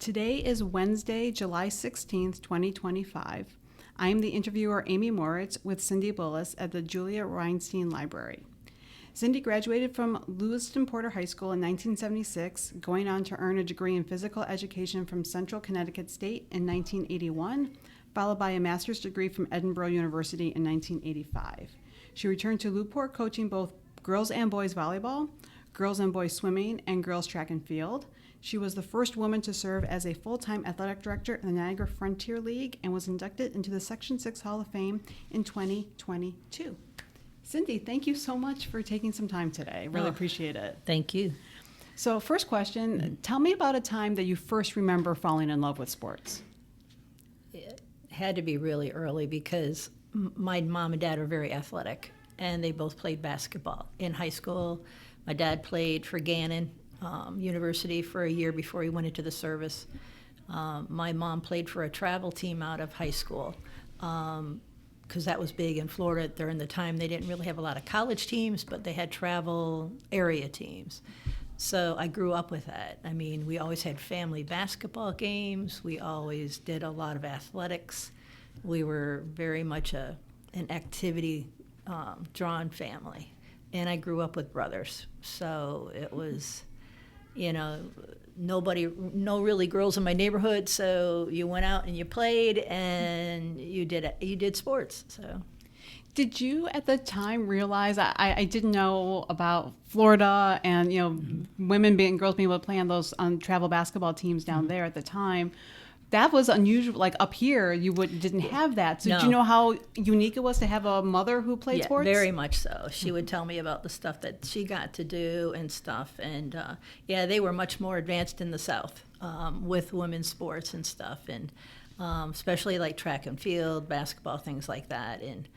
Today is Wednesday, July 16th, 2025. I am the interviewer Amy Moritz with Cindy Bullis at the Julia Reinstein Library. Cindy graduated from Lewiston-Porter High School in 1976, going on to earn a degree in physical education from Central Connecticut State in 1981, followed by a master's degree from Edinboro University in 1985. She returned to Lew-Port coaching both girls and boys volleyball, girls and boys swimming, and girls track and field. She was the first woman to serve as a full-time athletic director in the Niagara Frontier League and was inducted into the Section 6 Hall of Fame in 2022. Cindy, thank you so much for taking some time today. Really appreciate it. Thank you. So first question, tell me about a time that you first remember falling in love with sports. It had to be really early because my mom and dad are very athletic, and they both played basketball in high school. My dad played for Gannon University for a year before he went into the service. My mom played for a travel team out of high school because that was big in Florida during the time. They didn't really have a lot of college teams, but they had travel area teams. So I grew up with that. I mean, we always had family basketball games. We always did a lot of athletics. We were very much an activity-drawn family. And I grew up with brothers. So it was, no really girls in my neighborhood. So you went out and you played and you did sports. So. Did you at the time realize, I didn't know about Florida and, women and girls being able to play on those travel basketball teams down there at the time. That was unusual. Like up here, you didn't have that. So No. Did you know how unique it was to have a mother who played sports? Very much so. She would tell me about the stuff that she got to do and stuff. And they were much more advanced in the South with women's sports and stuff, and especially like track and field, basketball, things like that. And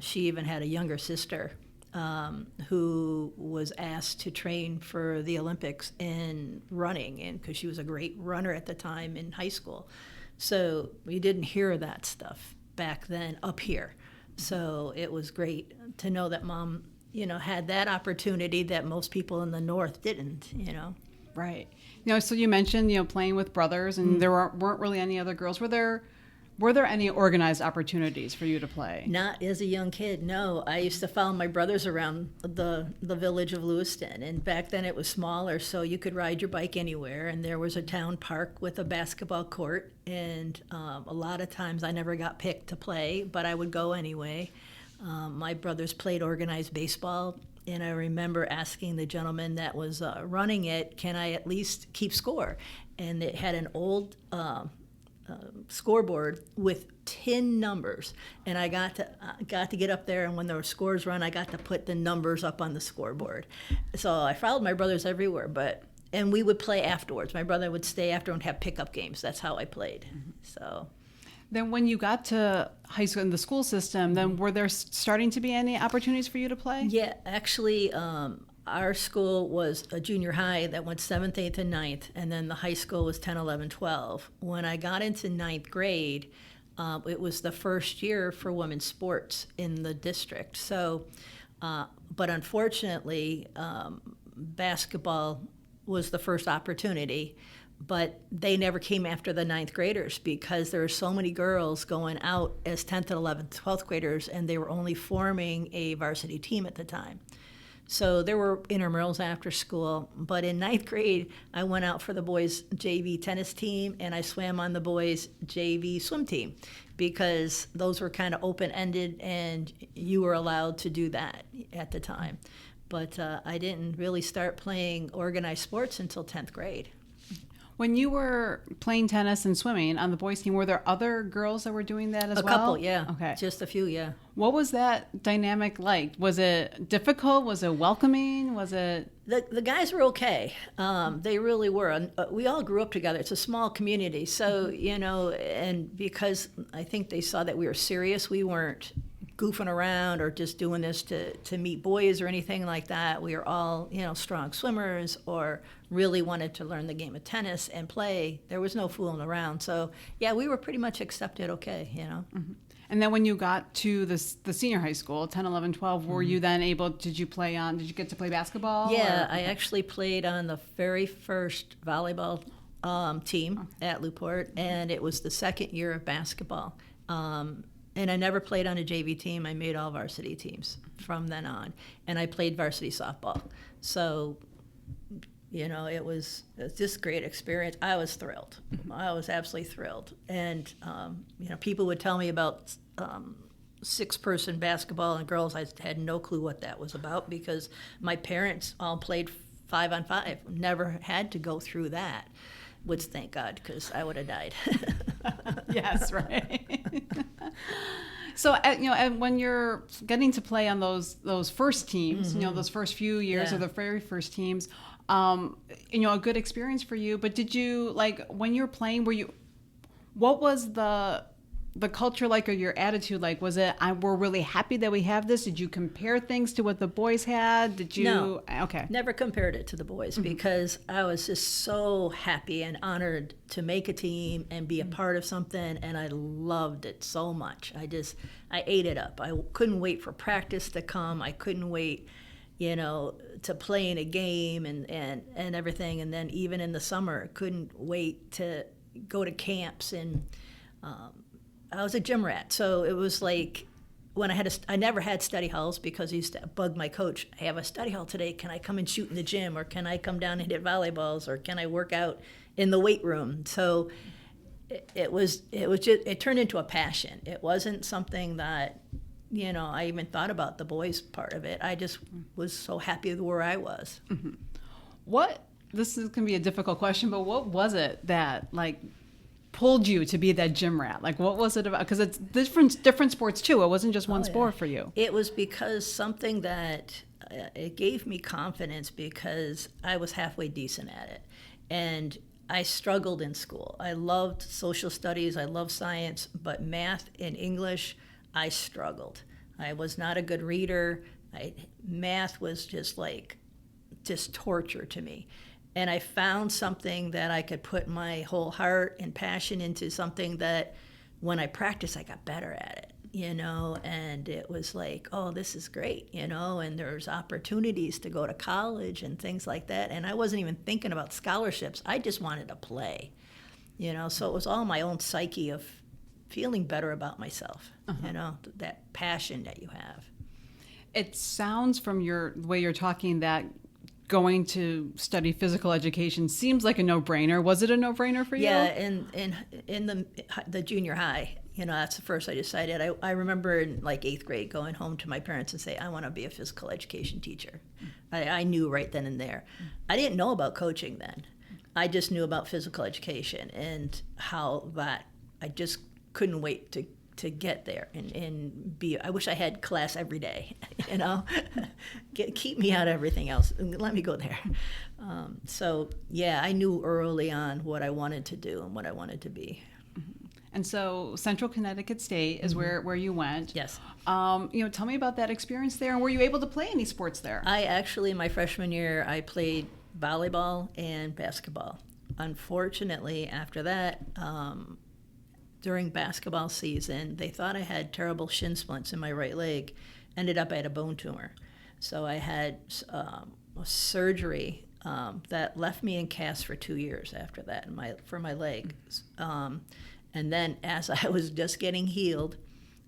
she even had a younger sister who was asked to train for the Olympics in running, and because she was a great runner at the time in high school. So we didn't hear that stuff back then up here. So it was great to know that Mom, had that opportunity that most people in the North didn't, Right. So you mentioned, playing with brothers, and there weren't really any other girls. Were there any organized opportunities for you to play? Not as a young kid, no. I used to follow my brothers around the village of Lewiston, and back then it was smaller, so you could ride your bike anywhere, and there was a town park with a basketball court, and a lot of times I never got picked to play, but I would go anyway. My brothers played organized baseball, and I remember asking the gentleman that was running it, can I at least keep score? And it had an old scoreboard with 10 numbers, and I got to get up there, and when there were scores run, I got to put the numbers up on the scoreboard. So I followed my brothers everywhere, and we would play afterwards. My brother would stay after and have pickup games. That's how I played. So then when you got to high school in the school system, then were there starting to be any opportunities for you to play? Yeah, actually, our school was a junior high that went 7th, 8th, and 9th, and then the high school was 10, 11, 12. When I got into 9th grade, it was the first year for women's sports in the district. So, but unfortunately, basketball was the first opportunity, but they never came after the 9th graders because there were so many girls going out as 10th and 11th, 12th graders, and they were only forming a varsity team at the time. So there were intramurals after school, but in 9th grade, I went out for the boys' JV tennis team, and I swam on the boys' JV swim team because those were kind of open-ended, and you were allowed to do that at the time. But I didn't really start playing organized sports until 10th grade. When you were playing tennis and swimming on the boys' team, were there other girls that were doing that as well? A couple, yeah. Okay. Just a few, yeah. What was that dynamic like? Was it difficult? Was it welcoming? Was it... The guys were okay. They really were. We all grew up together. It's a small community. So, and because I think they saw that we were serious, we weren't goofing around or just doing this to meet boys or anything like that. We were all, strong swimmers or really wanted to learn the game of tennis and play. There was no fooling around. So, yeah, we were pretty much accepted okay, Mm-hmm. And then when you got to the senior high school, 10, 11, 12, were you then did you get to play basketball? Yeah, I actually played on the very first volleyball team at Lew-Port, and it was the second year of basketball. And I never played on a JV team. I made all varsity teams from then on, and I played varsity softball. So, it was just a great experience. I was thrilled. I was absolutely thrilled. And, people would tell me about 6-person basketball and girls. I had no clue what that was about because my parents all played 5-on-5. Never had to go through that, which thank God, because I would have died. Yes, right. So, when you're getting to play on those first teams, those first few years, Yeah. or the very first teams, a good experience for you. But did you, when you were playing, what was the culture like, or your attitude like? Was it, we're really happy that we have this? Did you compare things to what the boys had? Did you? No. Okay. Never compared it to the boys because I was just so happy and honored to make a team and be a part of something, and I loved it so much. I ate it up. I couldn't wait for practice to come. I couldn't wait, to play in a game and everything. And then even in the summer, couldn't wait to go to camps. And I was a gym rat, so it was like when I never had study halls because I used to bug my coach. I have a study hall today. Can I come and shoot in the gym, or can I come down and hit volleyballs, or can I work out in the weight room? So it turned into a passion. It wasn't something that I even thought about the boys part of it. I just was so happy with where I was. This is going to be a difficult question, but what was it that pulled you to be that gym rat? What was it about? Because it's different sports too. It wasn't just one sport for you. It was because something that it gave me confidence because I was halfway decent at it. And I struggled in school. I loved social studies, I loved science, but math and English, I struggled. I was not a good reader. Math was just torture to me. And I found something that I could put my whole heart and passion into, something that when I practiced, I got better at it, and it was oh, this is great, and there's opportunities to go to college and things like that. And I wasn't even thinking about scholarships. I just wanted to play, so it was all my own psyche of feeling better about myself, that passion that you have. It sounds from the way you're talking that going to study physical education seems like a no-brainer. Was it a no-brainer for you? Yeah, in the junior high, that's the first I decided. I remember in 8th grade going home to my parents and say, I want to be a physical education teacher. I knew right then and there. I didn't know about coaching then. I just knew about physical education and how that I just couldn't wait to get there and be. I wish I had class every day, keep me out of everything else and let me go there. So yeah, I knew early on what I wanted to do and what I wanted to be. And so Central Connecticut State is where you went. Yes. Tell me about that experience there, and were you able to play any sports there? I actually, my freshman year, I played volleyball and basketball. Unfortunately, after that, during basketball season, they thought I had terrible shin splints in my right leg. Ended up I had a bone tumor. So I had a surgery that left me in cast for 2 years after that for my leg. And then as I was just getting healed,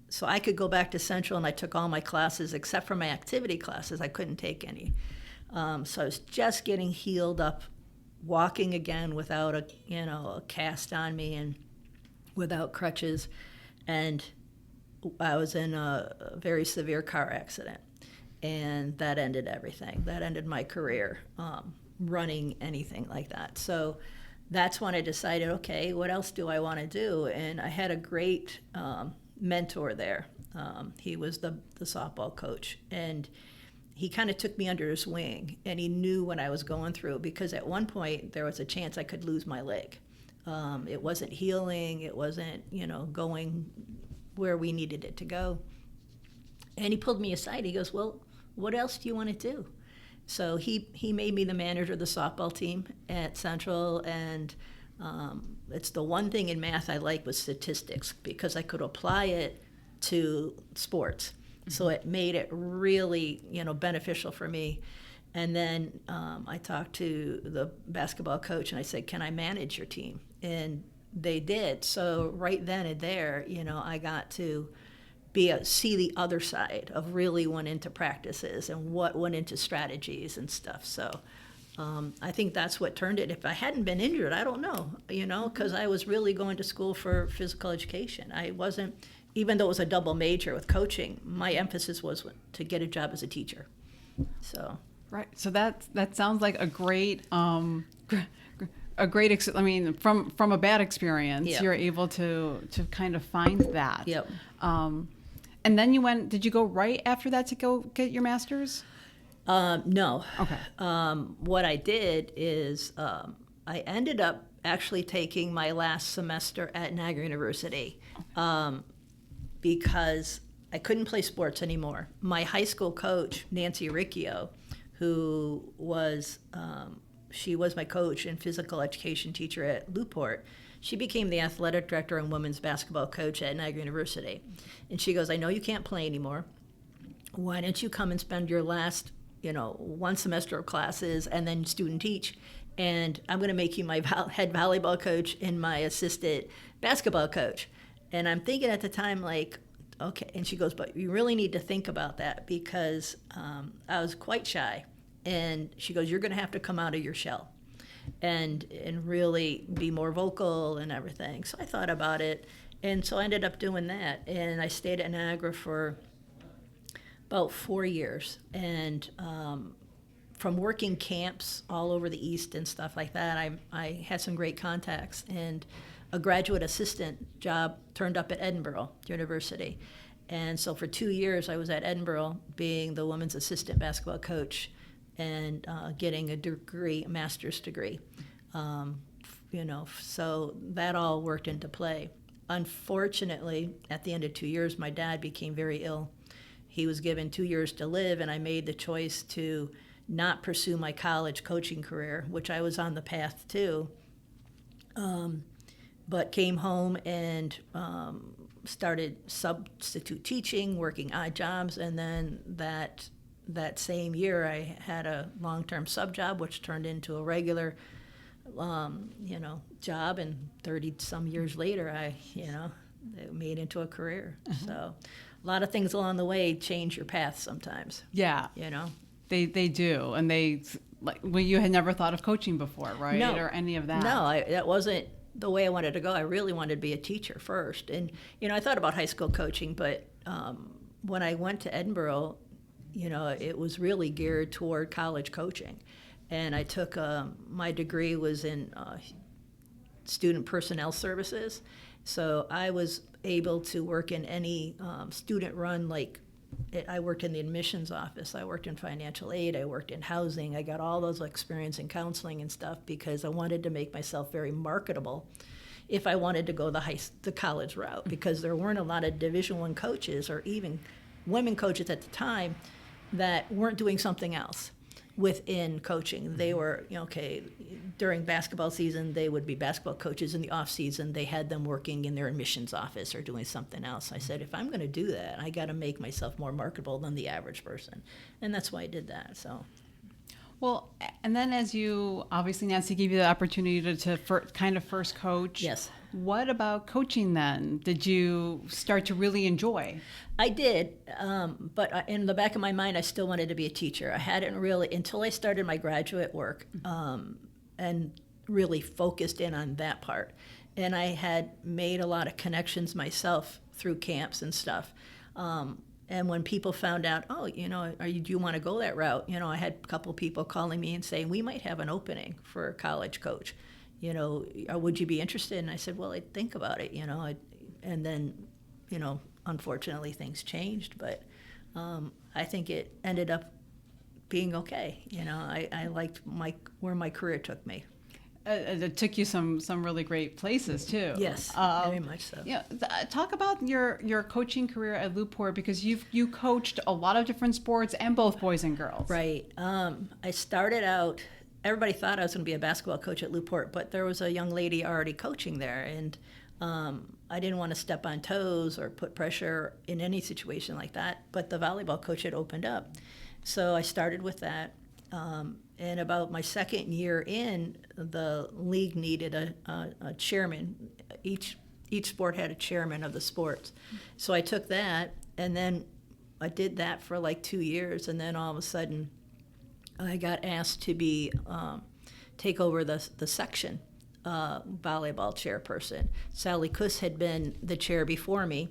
so I could go back to Central, and I took all my classes except for my activity classes. I couldn't take any. So I was just getting healed up, walking again without a cast on me and without crutches. And I was in a very severe car accident, and that ended everything. That ended my career, running anything like that. So that's when I decided, okay, what else do I want to do? And I had a great mentor there. He was the softball coach, and he kind of took me under his wing, and he knew what I was going through, because at one point there was a chance I could lose my leg. It wasn't healing, it wasn't, going where we needed it to go. And he pulled me aside. He goes, well, what else do you want to do? So he made me the manager of the softball team at Central, and it's the one thing in math I like was statistics, because I could apply it to sports. So it made it really, beneficial for me. And then I talked to the basketball coach and I said, can I manage your team? And they did. So right then and there, I got to see the other side of really went into practices and what went into strategies and stuff. So I think that's what turned it. If I hadn't been injured, I don't know, because I was really going to school for physical education. I wasn't, even though it was a double major with coaching, my emphasis was to get a job as a teacher. So. Right. So that sounds like a great, from a bad experience, Yep. You're able to kind of find that. Yep. And then did you go right after that to go get your master's? No. Okay. What I did is I ended up actually taking my last semester at Niagara University because I couldn't play sports anymore. My high school coach, Nancy Riccio, who was, she was my coach and physical education teacher at Lew-Port, she became the athletic director and women's basketball coach at Niagara University. And she goes, I know you can't play anymore. Why don't you come and spend your last, one semester of classes and then student teach? And I'm going to make you my head volleyball coach and my assistant basketball coach. And I'm thinking at the time, like, okay. And she goes, but you really need to think about that because I was quite shy. And she goes, you're going to have to come out of your shell and really be more vocal and everything. So I thought about it. And so I ended up doing that. And I stayed at Niagara for about 4 years. And from working camps all over the East and stuff like that, I had some great contacts. And a graduate assistant job turned up at Edinboro University. And so for 2 years, I was at Edinboro being the women's assistant basketball coach and getting a degree, a master's degree. So that all worked into play. Unfortunately, at the end of 2 years, my dad became very ill. He was given 2 years to live, and I made the choice to not pursue my college coaching career, which I was on the path to, but came home and started substitute teaching, working odd jobs, and then that same year I had a long-term sub job, which turned into a regular, job, and 30-some years later, it made into a career. Mm-hmm. So a lot of things along the way change your path sometimes. Yeah. They do, and you had never thought of coaching before, right? No. Or any of that? No, that wasn't the way I wanted to go. I really wanted to be a teacher first. And, I thought about high school coaching, but when I went to Edinboro, it was really geared toward college coaching. And I took, my degree was in student personnel services. So I was able to work in any student-run, I worked in the admissions office, I worked in financial aid, I worked in housing, I got all those experience in counseling and stuff because I wanted to make myself very marketable if I wanted to go the college route, because there weren't a lot of Division I coaches or even women coaches at the time that weren't doing something else within coaching. They were, during basketball season, they would be basketball coaches. In the off season, they had them working in their admissions office or doing something else. I said, if I'm going to do that, I got to make myself more marketable than the average person. And that's why I did that, so. Well, and then as you, obviously Nancy gave you the opportunity to kind of first coach. Yes. What about coaching then? Did you start to really enjoy? I did, but in the back of my mind, I still wanted to be a teacher. I hadn't really, until I started my graduate work and really focused in on that part. And I had made a lot of connections myself through camps and stuff. And when people found out, do you want to go that route? I had a couple people calling me and saying, we might have an opening for a college coach. Would you be interested? And I said, well, I'd think about it, and then, unfortunately things changed, but I think it ended up being okay. I liked where my career took me. It took you some really great places too. Yes, very much so. Talk about your coaching career at Lew-Port, because you coached a lot of different sports and both boys and girls. Right. I started out. Everybody thought I was going to be a basketball coach at Lew-Port, but there was a young lady already coaching there, and I didn't want to step on toes or put pressure in any situation like that. But the volleyball coach had opened up, so I started with that. And about my second year in, the league needed a chairman. Each sport had a chairman of the sports. So I took that, and then I did that for like 2 years, and then all of a sudden I got asked to be take over the section volleyball chairperson. Sally Kuss had been the chair before me,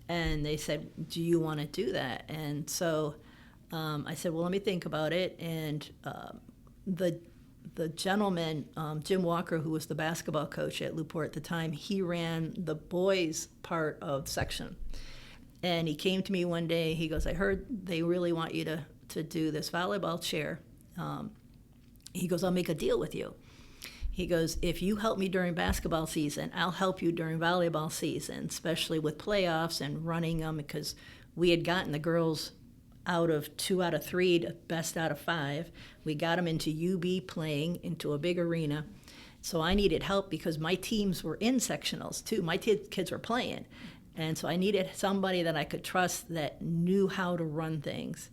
and they said, do you want to do that? And so I said, well, let me think about it. And the gentleman, Jim Walker, who was the basketball coach at Lew-Port at the time, he ran the boys part of section. And he came to me one day, he goes, I heard they really want you to do this volleyball chair. He goes, I'll make a deal with you. He goes, if you help me during basketball season, I'll help you during volleyball season, especially with playoffs and running them, because we had gotten the girls out of 2 out of 3 to best out of 5. We got them into UB playing into a big arena. So I needed help because my teams were in sectionals too. My kids were playing. And so I needed somebody that I could trust that knew how to run things.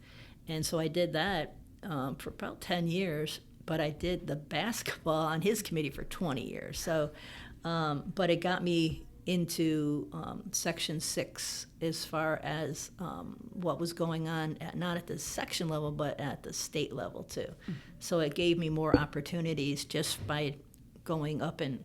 And so I did that for about 10 years, but I did the basketball on his committee for 20 years. So, but it got me into Section 6 as far as what was going on, not at the section level, but at the state level too. Mm-hmm. So it gave me more opportunities just by going up and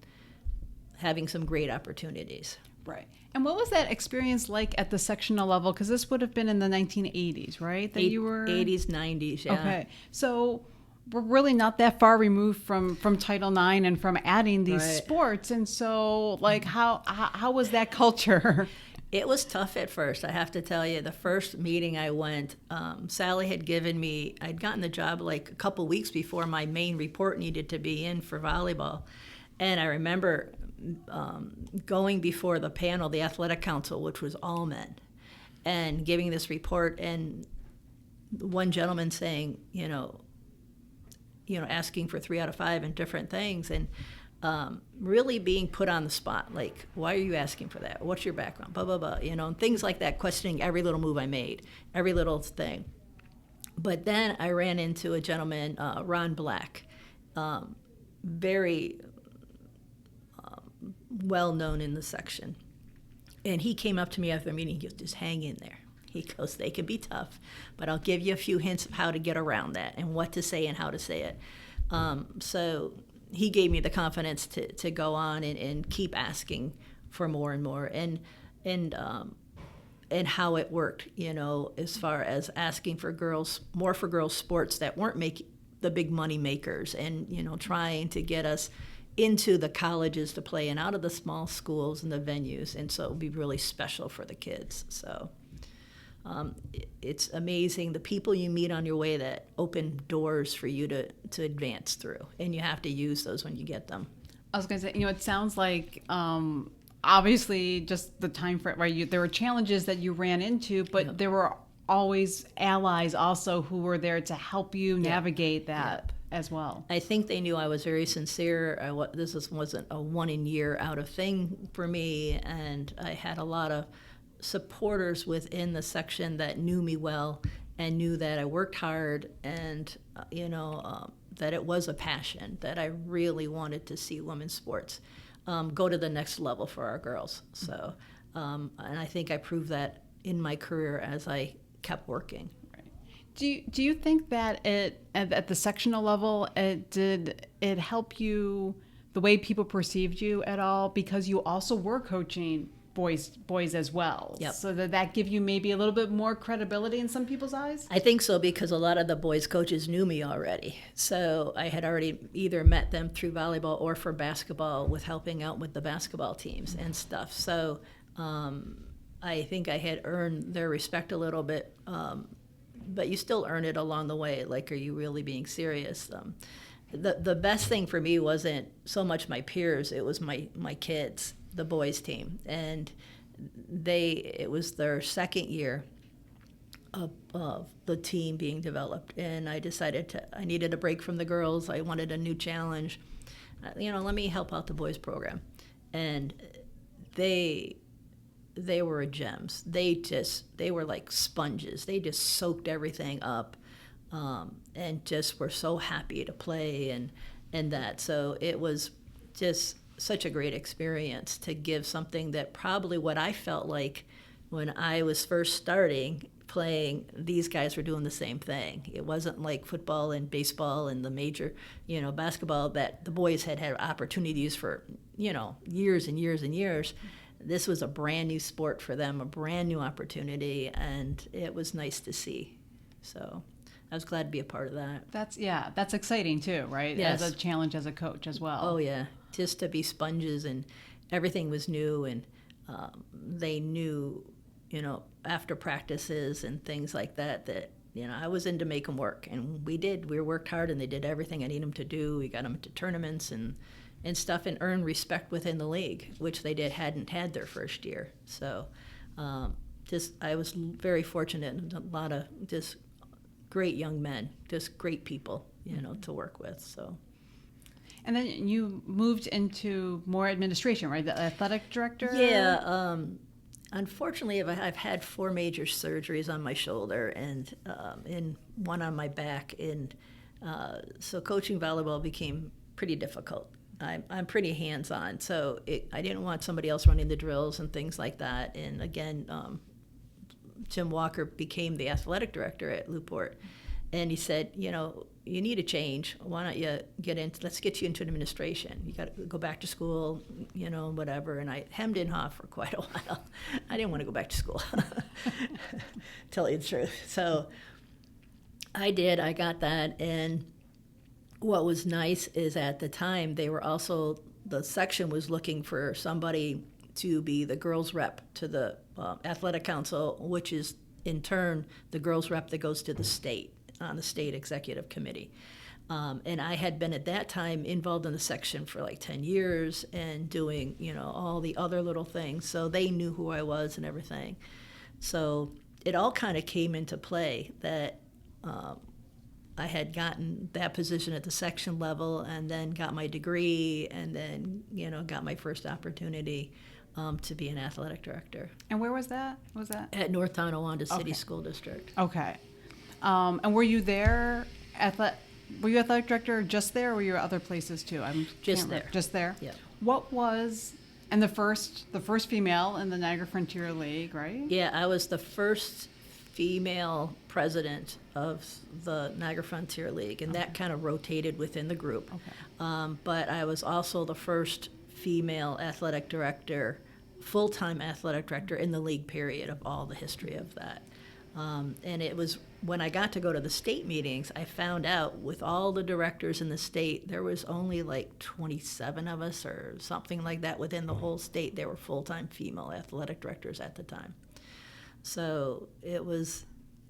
having some great opportunities. Right. And what was that experience like at the sectional level? Because this would have been in the 1980s, right? That you were 80s, 90s, yeah. Okay. So we're really not that far removed from Title IX and from adding these sports. And so, like, how was that culture? It was tough at first, I have to tell you. The first meeting I went, Sally had given me, I'd gotten the job like a couple weeks before my main report needed to be in for volleyball. And I remember going before the panel, the athletic council, which was all men, and giving this report, and one gentleman saying, asking for 3 out of 5 and different things, and really being put on the spot, like, why are you asking for that? What's your background? Blah, blah, blah, and things like that, questioning every little move I made, every little thing. But then I ran into a gentleman, Ron Black, very well known in the section. And he came up to me after the meeting, he goes, just hang in there. He goes, they can be tough, but I'll give you a few hints of how to get around that and what to say and how to say it. So he gave me the confidence to go on and keep asking for more and more, and how it worked, as far as asking for girls sports that weren't making the big money makers, and trying to get us into the colleges to play and out of the small schools and the venues, and so it would be really special for the kids. So it's amazing the people you meet on your way that open doors for you to advance through, and you have to use those when you get them. I was going to say, it sounds like obviously just the time frame, right? There were challenges that you ran into, but there were always allies also who were there to help you navigate that as well. I think they knew I was very sincere. This wasn't a 1-year out of thing for me, and I had a lot of supporters within the section that knew me well and knew that I worked hard, and that it was a passion, that I really wanted to see women's sports go to the next level for our girls. So, and I think I proved that in my career as I kept working. Do you think that at the sectional level, did it help you, the way people perceived you at all, because you also were coaching boys as well? Yep. So that give you maybe a little bit more credibility in some people's eyes? I think so, because a lot of the boys coaches knew me already. So I had already either met them through volleyball or for basketball with helping out with the basketball teams and stuff. So I think I had earned their respect a little bit. But you still earn it along the way. Like, are you really being serious? The best thing for me wasn't so much my peers, it was my kids, the boys team. And it was their second year of the team being developed. And I decided I needed a break from the girls. I wanted a new challenge. Let me help out the boys program. And they were gems. They were like sponges. They just soaked everything up. and just were so happy to play and that. So it was just such a great experience to give something that probably what I felt like when I was first starting playing, these guys were doing the same thing. It wasn't like football and baseball and the major, basketball that the boys had opportunities for, years and years and years. This was a brand new sport for them, a brand new opportunity, and it was nice to see. So I was glad to be a part of that. That's exciting too, right? Yes. As a challenge as a coach as well. Oh yeah, just to be sponges, and everything was new, and they knew, after practices and things like that I was in to make them work, and we worked hard, and they did everything I needed them to do. We got them to tournaments and stuff, and earned respect within the league, which they hadn't had their first year. So I was very fortunate, and a lot of just great young men, just great people, to work with. So. And then you moved into more administration, right? The athletic director? Yeah. Unfortunately, I've had 4 major surgeries on my shoulder and one on my back. And so coaching volleyball became pretty difficult. I'm pretty hands-on, so I didn't want somebody else running the drills and things like that. And again, Jim Walker became the athletic director at Lew-Port, and he said, you need a change. Why don't you let's get you into administration. You got to go back to school, whatever. And I hemmed and hawed for quite a while. I didn't want to go back to school, tell you the truth. So I did. I got that. And what was nice is at the time, the section was looking for somebody to be the girls rep to the athletic council, which is in turn the girls rep that goes to the state, on the state executive committee. And I had been at that time involved in the section for like 10 years and doing, all the other little things. So they knew who I was and everything. So it all kind of came into play that I had gotten that position at the section level, and then got my degree, and then, got my first opportunity to be an athletic director. And where was that? At North Tonawanda City School District. Okay. And were you there were you athletic director just there, or were you at other places too? Just there. Just there? Yeah. What was, and the first female in the Niagara Frontier League, right? Yeah, I was the first female president of the Niagara Frontier League, and that kind of rotated within the group. Okay. But I was also the first female athletic director, full-time athletic director in the league period of all the history of that. And it was when I got to go to the state meetings, I found out with all the directors in the state, there was only like 27 of us or something like that within the whole state. There were full-time female athletic directors at the time. So it was,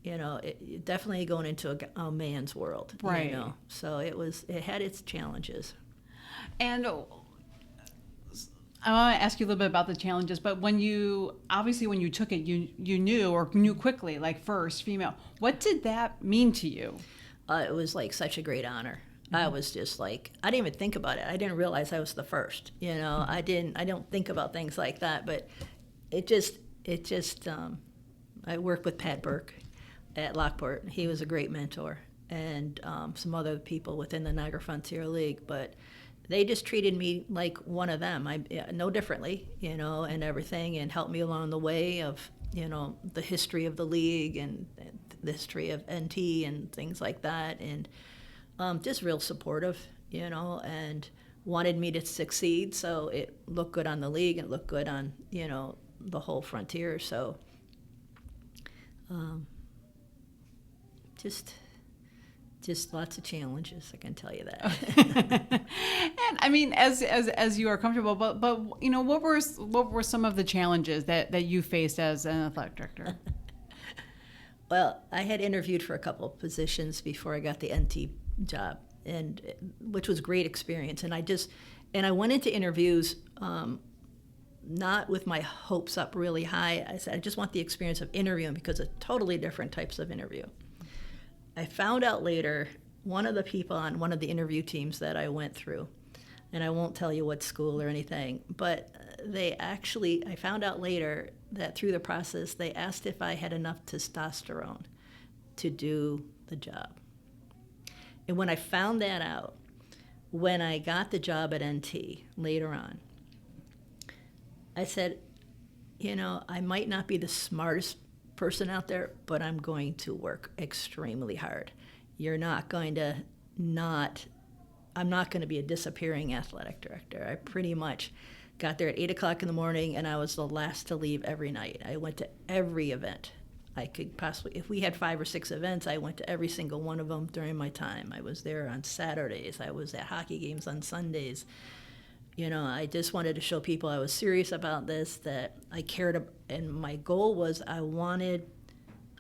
it definitely going into a man's world, right? So it had its challenges. And I want to ask you a little bit about the challenges, but when you took it, you knew quickly, like first female. What did that mean to you? It was like such a great honor. Mm-hmm. I was just like, I didn't even think about it. I didn't realize I was the first. I don't think about things like that, but it just. I worked with Pat Burke at Lew-Port. He was a great mentor, and some other people within the Niagara Frontier League, but they just treated me like one of them. No differently, and everything, and helped me along the way of, the history of the league and the history of NT and things like that, and just real supportive, and wanted me to succeed. So it looked good on the league, and it looked good on, the whole Frontier. So just lots of challenges, I can tell you that. And I mean, as you are comfortable, but what were some of the challenges that you faced as an athletic director? Well, I had interviewed for a couple of positions before I got the NT job, and which was great experience. And I went into interviews not with my hopes up really high. I said, I just want the experience of interviewing, because it's totally different types of interview. I found out later, one of the people on one of the interview teams that I went through, and I won't tell you what school or anything, but I found out later that through the process, they asked if I had enough testosterone to do the job. And when I found that out, when I got the job at NT later on, I said, I might not be the smartest person out there, but I'm going to work extremely hard. I'm not going to be a disappearing athletic director. I pretty much got there at 8 o'clock in the morning, and I was the last to leave every night. I went to every event I could possibly. If we had 5 or 6 events, I went to every single one of them during my time. I was there on Saturdays. I was at hockey games on Sundays. I just wanted to show people I was serious about this, that I cared, and my goal was I wanted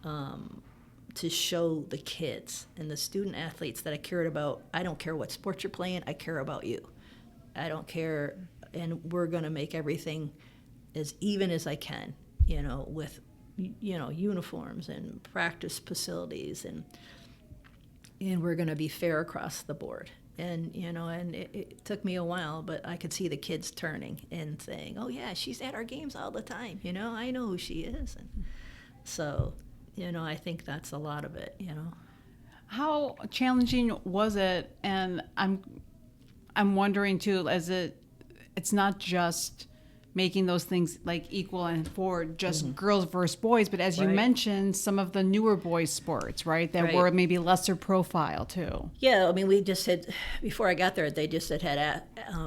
to show the kids and the student athletes that I cared about. I don't care what sport you're playing, I care about you. I don't care, and we're going to make everything as even as I can, with, uniforms and practice facilities, and we're going to be fair across the board. And, it took me a while, but I could see the kids turning and saying, oh, yeah, she's at our games all the time. I know who she is. And so, I think that's a lot of it, How challenging was it? And I'm wondering, too, it's not just making those things like equal and for just girls versus boys, but as you mentioned, some of the newer boys sports, right, that were maybe lesser profile too. Yeah, I mean, we just had, before I got there, they just had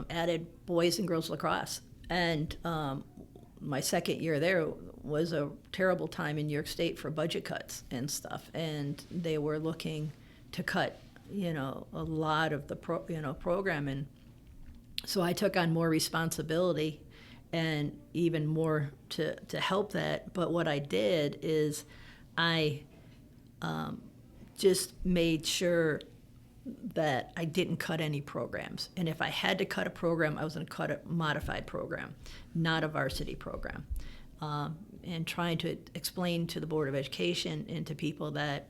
added boys and girls lacrosse. And my second year there was a terrible time in New York State for budget cuts and stuff. And they were looking to cut, a lot of the program. And so I took on more responsibility and even more to help that. But what I did is I just made sure that I didn't cut any programs. And if I had to cut a program, I was going to cut a modified program, not a varsity program. And trying to explain to the Board of Education and to people that,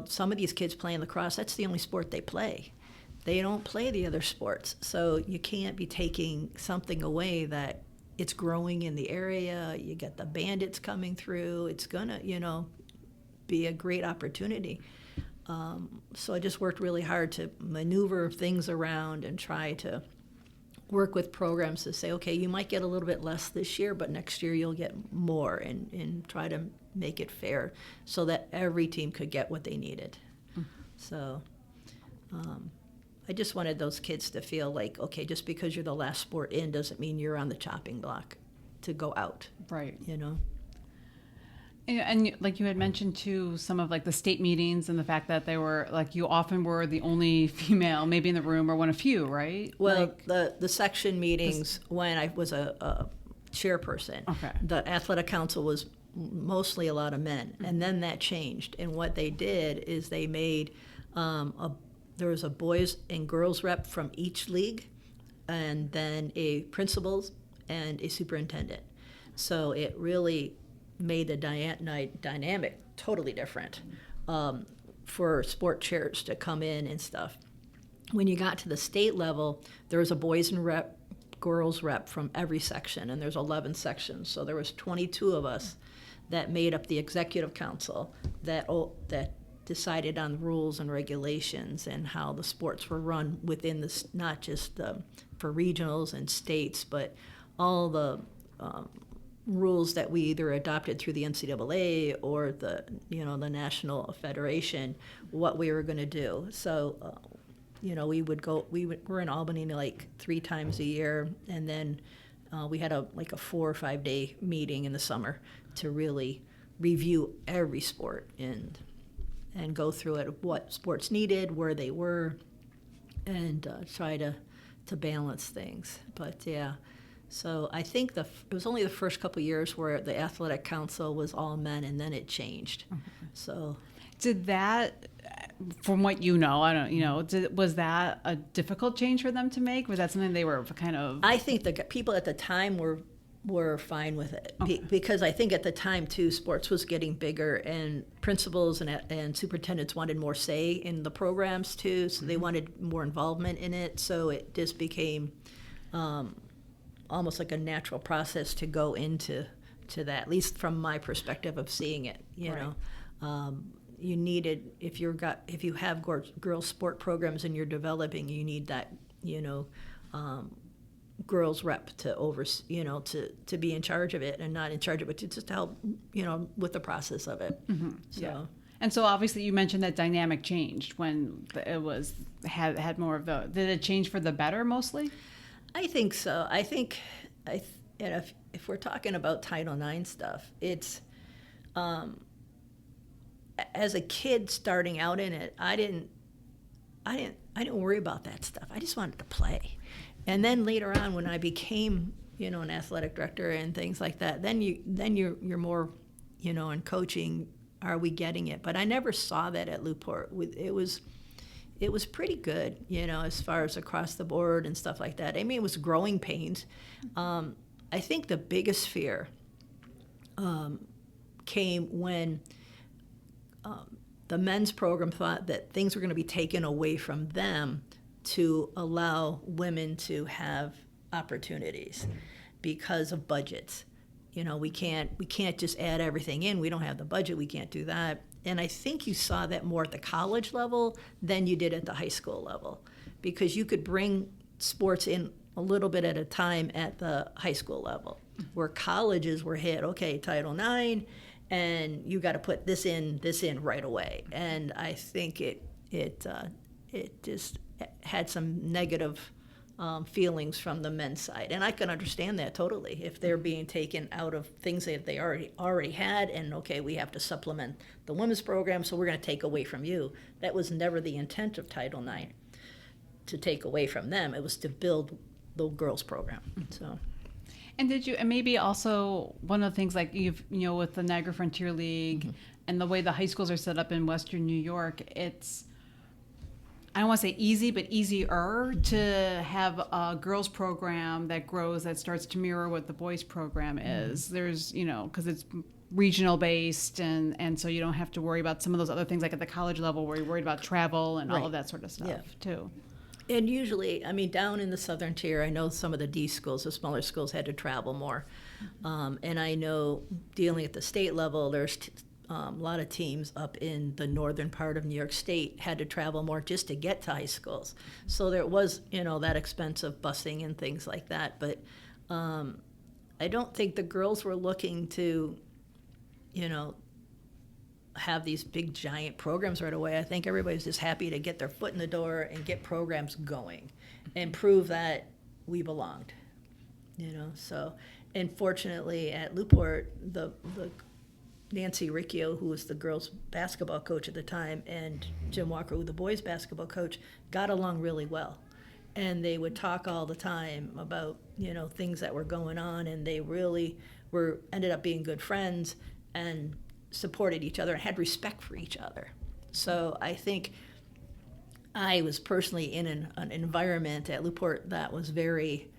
some of these kids playing lacrosse, that's the only sport they play. They don't play the other sports. So you can't be taking something away that it's growing in the area. You get the bandits coming through. It's going to, be a great opportunity. So I just worked really hard to maneuver things around and try to work with programs to say, okay, you might get a little bit less this year, but next year you'll get more, and try to make it fair so that every team could get what they needed. So I just wanted those kids to feel like, okay, just because you're the last sport in doesn't mean you're on the chopping block to go out. Right. And like you had mentioned too, some of like the state meetings and the fact that they were like, you often were the only female maybe in the room or one of few, right? Well, the section meetings when I was a chairperson, the athletic council was mostly a lot of men, and then that changed. And what they did is they made there was a boys and girls rep from each league, and then a principal and a superintendent. So it really made the dynamic totally different for sport chairs to come in and stuff. When you got to the state level, there was a boys and rep, girls rep from every section, and there's 11 sections. So there was 22 of us that made up the executive council that decided on rules and regulations and how the sports were run within this, not just for regionals and states, but all the rules that we either adopted through the NCAA or the National Federation, what we were going to do. So, we're in Albany like 3 times a year, and then we had a 4 or 5 day meeting in the summer to really review every sport and go through it, what sports needed, where they were, and try to balance things. But yeah. So I think it was only the first couple of years where the athletic council was all men, and then it changed. So, did that, from what was that a difficult change for them to make? Was that something they were kind of? I think the people at the time were fine with it because I think at the time too, sports was getting bigger, and principals and superintendents wanted more say in the programs too. So they wanted more involvement in it. So it just became almost like a natural process to go into that, at least from my perspective of seeing it, you know. you needed, if you have girls sport programs and you're developing, you need that, girls rep to to be in charge of it, and not in charge of it, to just help, with the process of it. Mm-hmm. So. Yeah. And so obviously you mentioned that dynamic changed when it had more of did it change for the better mostly? I think so. If we're talking about Title IX stuff, it's, as a kid starting out in it, I didn't worry about that stuff. I just wanted to play. And then later on, when I became, an athletic director and things like that, then you're more, in coaching. Are we getting it? But I never saw that at Lew-Port. It was pretty good, as far as across the board and stuff like that. I mean, it was growing pains. I think the biggest fear came when the men's program thought that things were going to be taken away from them to allow women to have opportunities because of budgets. We can't just add everything in. We don't have the budget. We can't do that. And I think you saw that more at the college level than you did at the high school level, because you could bring sports in a little bit at a time at the high school level, where colleges were hit, okay, Title IX, and you got to put this in right away. And I think it just had some negative feelings from the men's side, and I can understand that totally. If they're being taken out of things that they already had, and okay, we have to supplement the women's program, so we're going to take away from you. That was never the intent of Title IX, to take away from them. It was to build the girls program. So. And and maybe also one of the things, like with the Niagara Frontier League, mm-hmm. and the way the high schools are set up in Western New York, it's, I don't want to say easy, but easier to have a girls program that grows, that starts to mirror what the boys program is. Mm-hmm. There's, because it's regional based, and so you don't have to worry about some of those other things like at the college level where you're worried about travel and all of that sort of stuff too. And usually, I mean, down in the southern tier, I know some of the D schools, the smaller schools, had to travel more. And I know dealing at the state level, there's a lot of teams up in the northern part of New York State had to travel more just to get to high schools. So there was, that expense of busing and things like that. But I don't think the girls were looking to, have these big giant programs right away. I think everybody's just happy to get their foot in the door and get programs going and prove that we belonged, So, and fortunately at Lew-Port, the Nancy Riccio, who was the girls basketball coach at the time, and Jim Walker, who was the boys basketball coach, got along really well. And they would talk all the time about, things that were going on, and they really ended up being good friends and supported each other and had respect for each other. So I think I was personally in an environment at Lew-Port that was very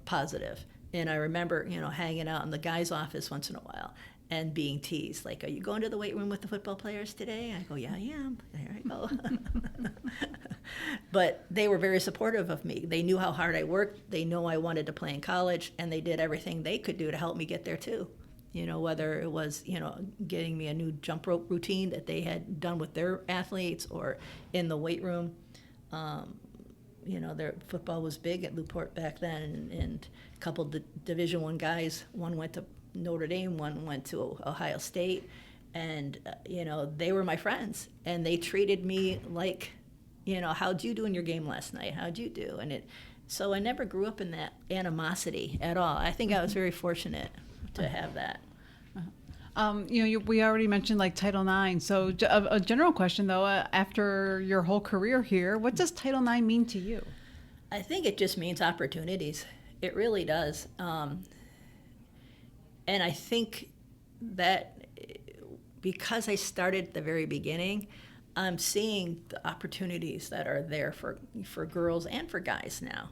positive. And I remember, hanging out in the guy's office once in a while and being teased, like, are you going to the weight room with the football players today? I go, yeah, I am. There I go. But they were very supportive of me. They knew how hard I worked. They know I wanted to play in college, and they did everything they could do to help me get there too. Whether it was, getting me a new jump rope routine that they had done with their athletes, or in the weight room. Their football was big at Lew-Port back then, and a couple of Division I guys, one went to Notre Dame, one went to Ohio State, and, they were my friends, and they treated me like, how'd you do in your game last night? How'd you do? So I never grew up in that animosity at all. I think I was very fortunate to have that. We already mentioned like Title IX. So a general question though, after your whole career here, what does Title IX mean to you? I think it just means opportunities. It really does. And I think that because I started at the very beginning, I'm seeing the opportunities that are there for girls and for guys now,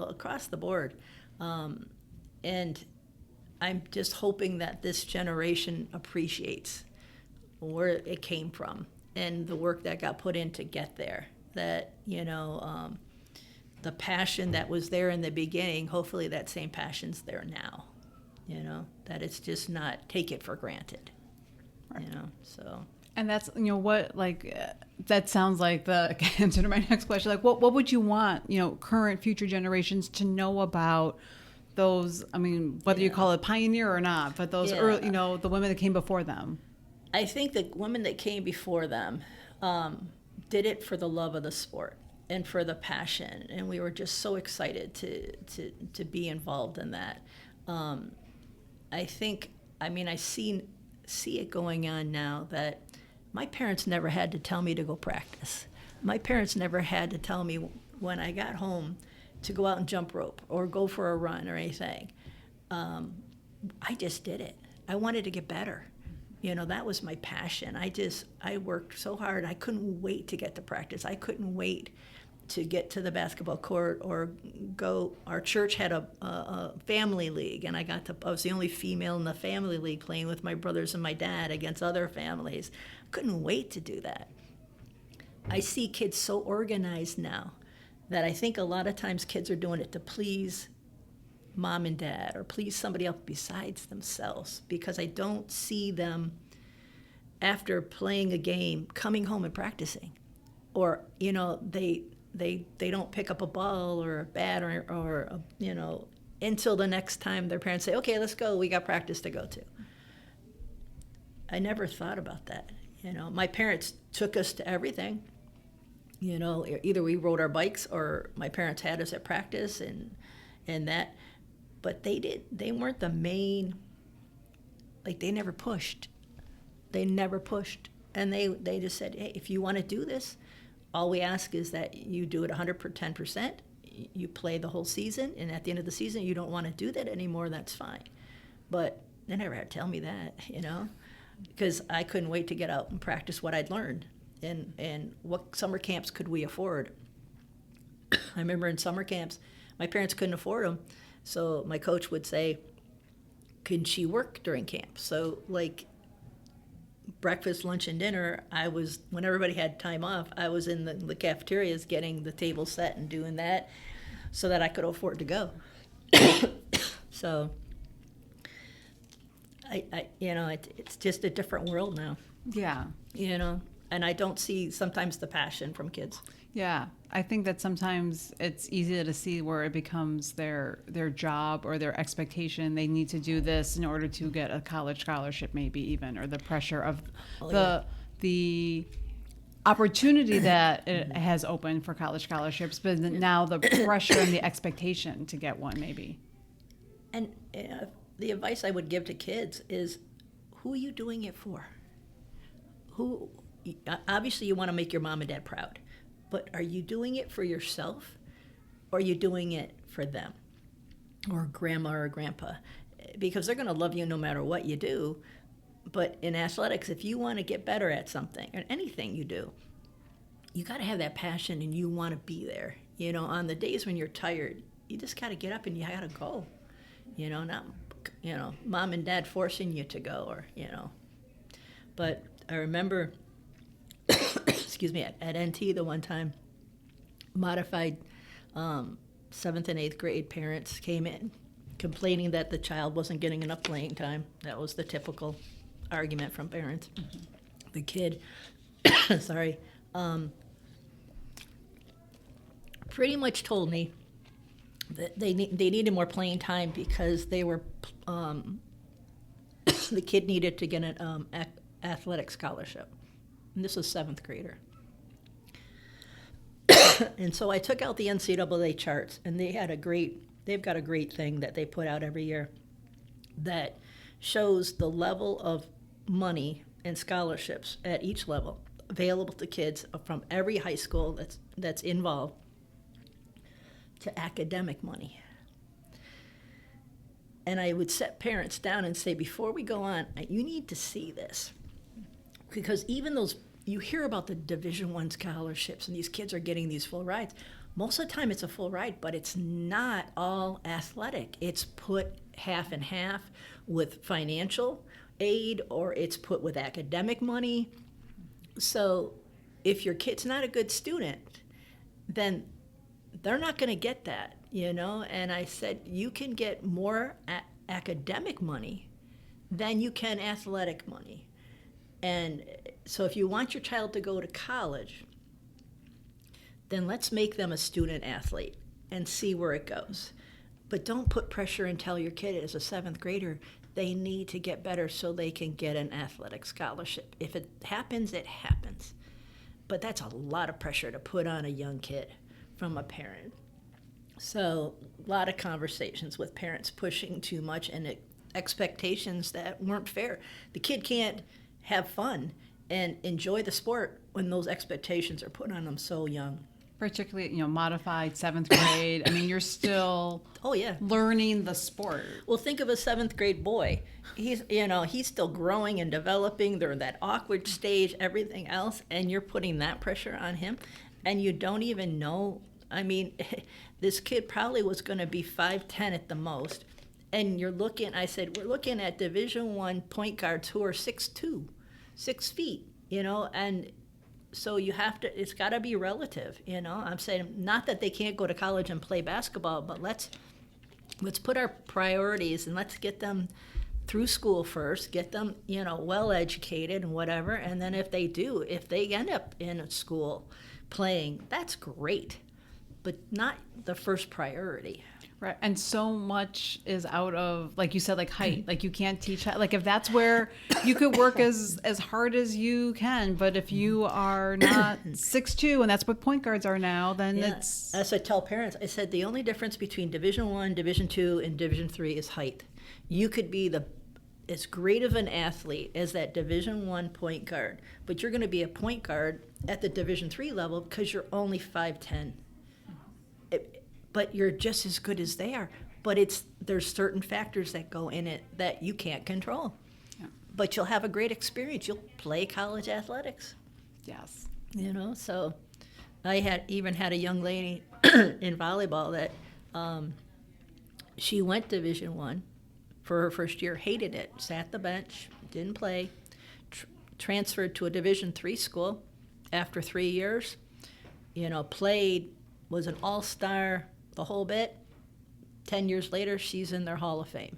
across the board. And I'm just hoping that this generation appreciates where it came from and the work that got put in to get there. That, the passion that was there in the beginning, hopefully that same passion's there now. That it's just not take it for granted. Right. So. And that's, what, that sounds like the answer to my next question. Like, what would you want, current, future generations to know about those, whether you call it pioneer or not, but those early, the women that came before them? I think the women that came before them did it for the love of the sport and for the passion, and we were just so excited to be involved in that. I think, I see it going on now that my parents never had to tell me to go practice. My parents never had to tell me when I got home to go out and jump rope or go for a run or anything. I just did it. I wanted to get better. That was my passion. I worked so hard. I couldn't wait to get to practice. I couldn't wait to get to the basketball court or go. Our church had a family league, and I was the only female in the family league playing with my brothers and my dad against other families. Couldn't wait to do that. I see kids so organized now that I think a lot of times kids are doing it to please mom and dad or please somebody else besides themselves, because I don't see them after playing a game coming home and practicing, or they don't pick up a ball or a bat or until the next time their parents say, okay, let's go, we got practice to go to. I never thought about that. My parents took us to everything. Either we rode our bikes or my parents had us at practice and that. But they weren't the main, they never pushed. And they just said, hey, if you want to do this, all we ask is that you do it 110%. You play the whole season, and at the end of the season, you don't want to do that anymore, that's fine. But they never had to tell me that, because I couldn't wait to get out and practice what I'd learned. And what summer camps could we afford? I remember in summer camps, my parents couldn't afford them. So my coach would say, can she work during camp? So breakfast, lunch, and dinner, when everybody had time off, I was in the cafeterias getting the table set and doing that so that I could afford to go. So it's just a different world now. Yeah. And I don't see sometimes the passion from kids. Yeah, I think that sometimes it's easy to see where it becomes their job or their expectation. They need to do this in order to get a college scholarship, maybe even, or the pressure of the opportunity that it has opened for college scholarships, but now the pressure and the expectation to get one, maybe. And the advice I would give to kids is, who are you doing it for? Obviously, you want to make your mom and dad proud. But are you doing it for yourself, or are you doing it for them, or grandma or grandpa? Because they're going to love you no matter what you do. But in athletics, if you want to get better at something, or anything you do, you got to have that passion and you want to be there. On the days when you're tired, you just got to get up and you got to go. Not, mom and dad forcing you to go, or. But I remember, excuse me, at NT the one time, modified 7th and 8th grade parents came in complaining that the child wasn't getting enough playing time. That was the typical argument from parents. Mm-hmm. The kid, pretty much told me that they needed more playing time because they were, the kid needed to get an athletic scholarship. And this was 7th grader. And so I took out the NCAA charts, and they've got a great thing that they put out every year that shows the level of money and scholarships at each level available to kids from every high school that's involved to academic money. And I would set parents down and say, before we go on, you need to see this. Because even those, you hear about the Division I scholarships and these kids are getting these full rides. Most of the time it's a full ride, but it's not all athletic. It's put half and half with financial aid, or it's put with academic money. So if your kid's not a good student, then they're not going to get that, And I said, you can get more academic money than you can athletic money. And So if you want your child to go to college, then let's make them a student athlete and see where it goes. But don't put pressure and tell your kid as a 7th grader they need to get better so they can get an athletic scholarship. If it happens, it happens. But that's a lot of pressure to put on a young kid from a parent. So a lot of conversations with parents pushing too much and expectations that weren't fair. The kid can't have fun and enjoy the sport when those expectations are put on them so young. Particularly, modified 7th grade. I mean, you're still learning the sport. Well, think of a 7th grade boy. He's still growing and developing. They're in that awkward stage, everything else, and you're putting that pressure on him, and you don't even know. I mean, this kid probably was going to be 5'10" at the most, and we're looking at Division I point guards who are 6'2", 6 feet, and so it's got to be relative, I'm saying not that they can't go to college and play basketball, but let's put our priorities and let's get them through school first, get them, well educated and whatever, and then if they end up in a school playing, that's great, but not the first priority. Right, and so much is out of, like you said, like height. Like you can't teach, like if that's where you could work as hard as you can, but if you are not 6'2", and that's what point guards are now, then it's... As I tell parents, I said the only difference between Division I, Division II, and Division III is height. You could be as great of an athlete as that Division I point guard, but you're going to be a point guard at the Division III level because you're only 5'10". But you're just as good as they are. But there's certain factors that go in it that you can't control. Yeah. But you'll have a great experience. You'll play college athletics. Yes. So I had a young lady in volleyball that she went Division I for her first year, hated it, sat the bench, didn't play, transferred to a Division III school after 3 years, played, was an all-star, the whole bit. 10 years later, she's in their Hall of Fame.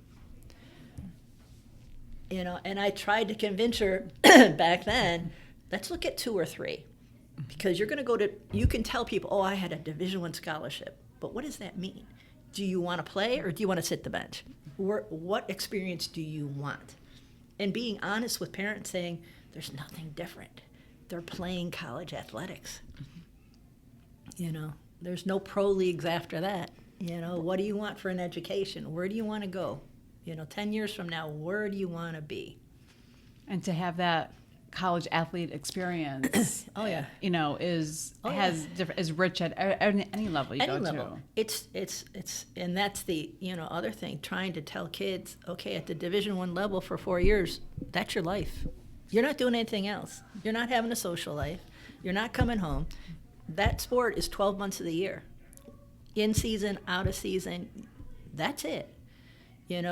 And I tried to convince her back then, let's look at 2 or 3. Because you can tell people, oh, I had a Division I scholarship. But what does that mean? Do you want to play or do you want to sit the bench? What experience do you want? And being honest with parents saying, there's nothing different. They're playing college athletics. There's no pro leagues after that. What do you want for an education? Where do you want to go? 10 years from now, where do you want to be? And to have that college athlete experience, is rich at any level you go to. It's and that's the other thing. Trying to tell kids, okay, at the Division I level for 4 years, that's your life. You're not doing anything else. You're not having a social life. You're not coming home. That sport is 12 months of the year. In season, out of season, that's it.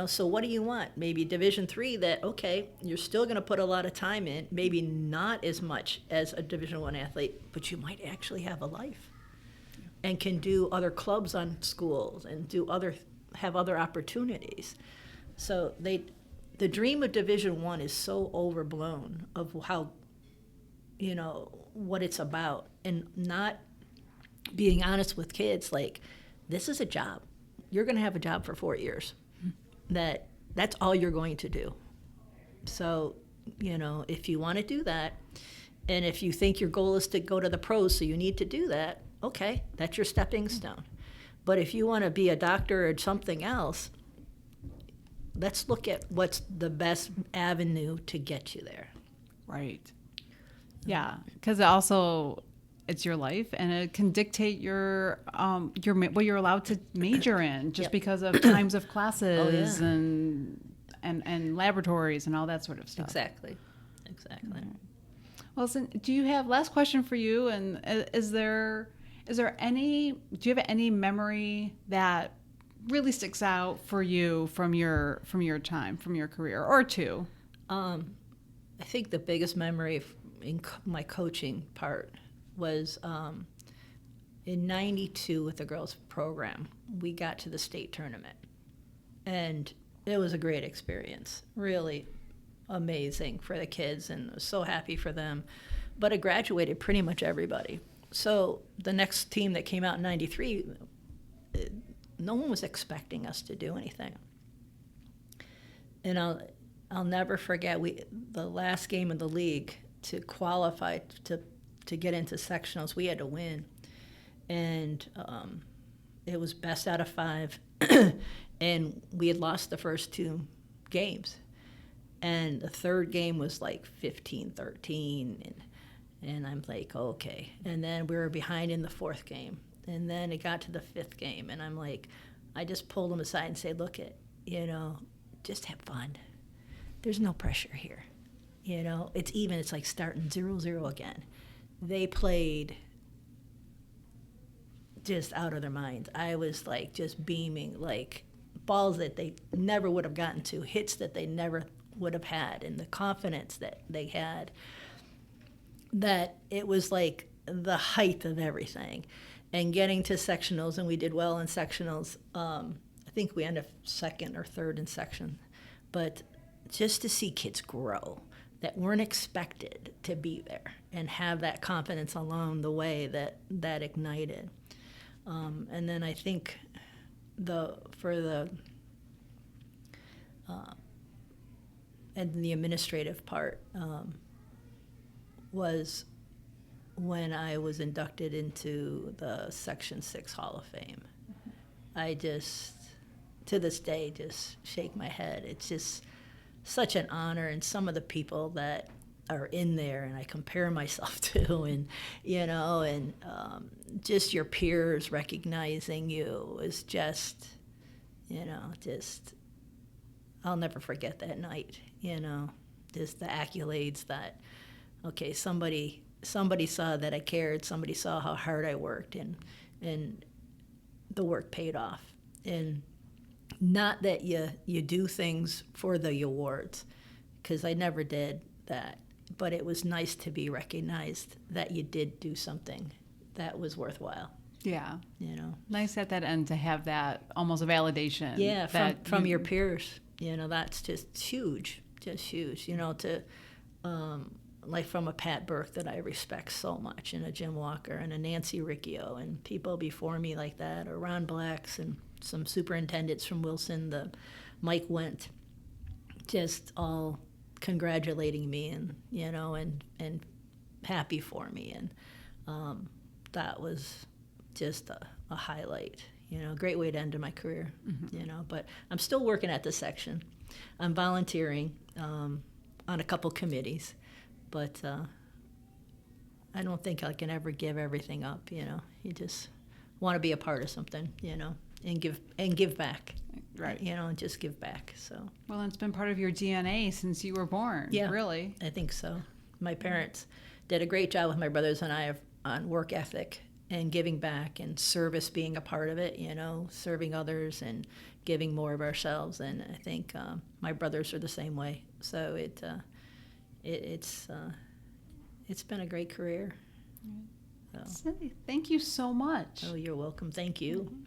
So what do you want? Maybe Division III that, okay, you're still going to put a lot of time in, maybe not as much as a Division I athlete, but you might actually have a life and can do other clubs on schools and have other opportunities. So the dream of Division I is so overblown of how, what it's about, and not being honest with kids, like, this is a job. You're going to have a job for 4 years. That's all you're going to do. So, if you want to do that, and if you think your goal is to go to the pros, so you need to do that, okay, that's your stepping stone. But if you want to be a doctor or something else, let's look at what's the best avenue to get you there. Right. Yeah, because it's your life, and it can dictate what you're allowed to major in, just because of times of classes and laboratories and all that sort of stuff. Exactly. Right. Well, so do you have last question for you? And do you have any memory that really sticks out for you from your time, from your career, or two? I think the biggest memory in my coaching part was in '92 with the girls program. We got to the state tournament, and it was a great experience. Really amazing for the kids, and was so happy for them. But it graduated pretty much everybody. So the next team that came out in 93, no one was expecting us to do anything. And I'll never forget, the last game of the league to qualify to get into sectionals, we had to win. And it was best out of 5. And we had lost the first 2 games. And the third game was like 15-13. And I'm like, okay. And then we were behind in the 4th game. And then it got to the 5th game. And I'm like, I just pulled them aside and said, look, just have fun. There's no pressure here. It's even. It's like starting 0-0 again. They played just out of their minds. I was like just beaming, like balls that they never would have gotten to, hits that they never would have had, and the confidence that they had, that it was like the height of everything. And getting to sectionals, and we did well in sectionals. I think we ended up 2nd or 3rd in section. But just to see kids grow that weren't expected to be there and have that confidence along the way that ignited. And then I think and the administrative part was when I was inducted into the Section 6 Hall of Fame. I just, to this day, just shake my head. It's just such an honor, and some of the people that are in there and I compare myself to, and just your peers recognizing you is just, I'll never forget that night, just the accolades that, okay, somebody saw that I cared, somebody saw how hard I worked, and the work paid off. And not that you do things for the awards, because I never did that, but it was nice to be recognized that you did do something that was worthwhile. Yeah. Nice at that end to have that almost a validation. Yeah, from your peers. That's just huge, to like from a Pat Burke that I respect so much, and a Jim Walker and a Nancy Riccio, and people before me like that, or Ron Blacks, and some superintendents from Wilson, the Mike Wendt, just all congratulating me and happy for me, and that was just a highlight. Great way to end my career. Mm-hmm. But I'm still working at the section. I'm volunteering on a couple committees, but I don't think I can ever give everything up. You just want to be a part of something, and give back. Right. And just give back. So. Well, it's been part of your DNA since you were born. Yeah. Really. I think so. My parents did a great job with my brothers and I on work ethic and giving back, and service being a part of it, serving others and giving more of ourselves. And I think my brothers are the same way. So it's been a great career. So. Cindy, thank you so much. Oh, you're welcome. Thank you. Mm-hmm.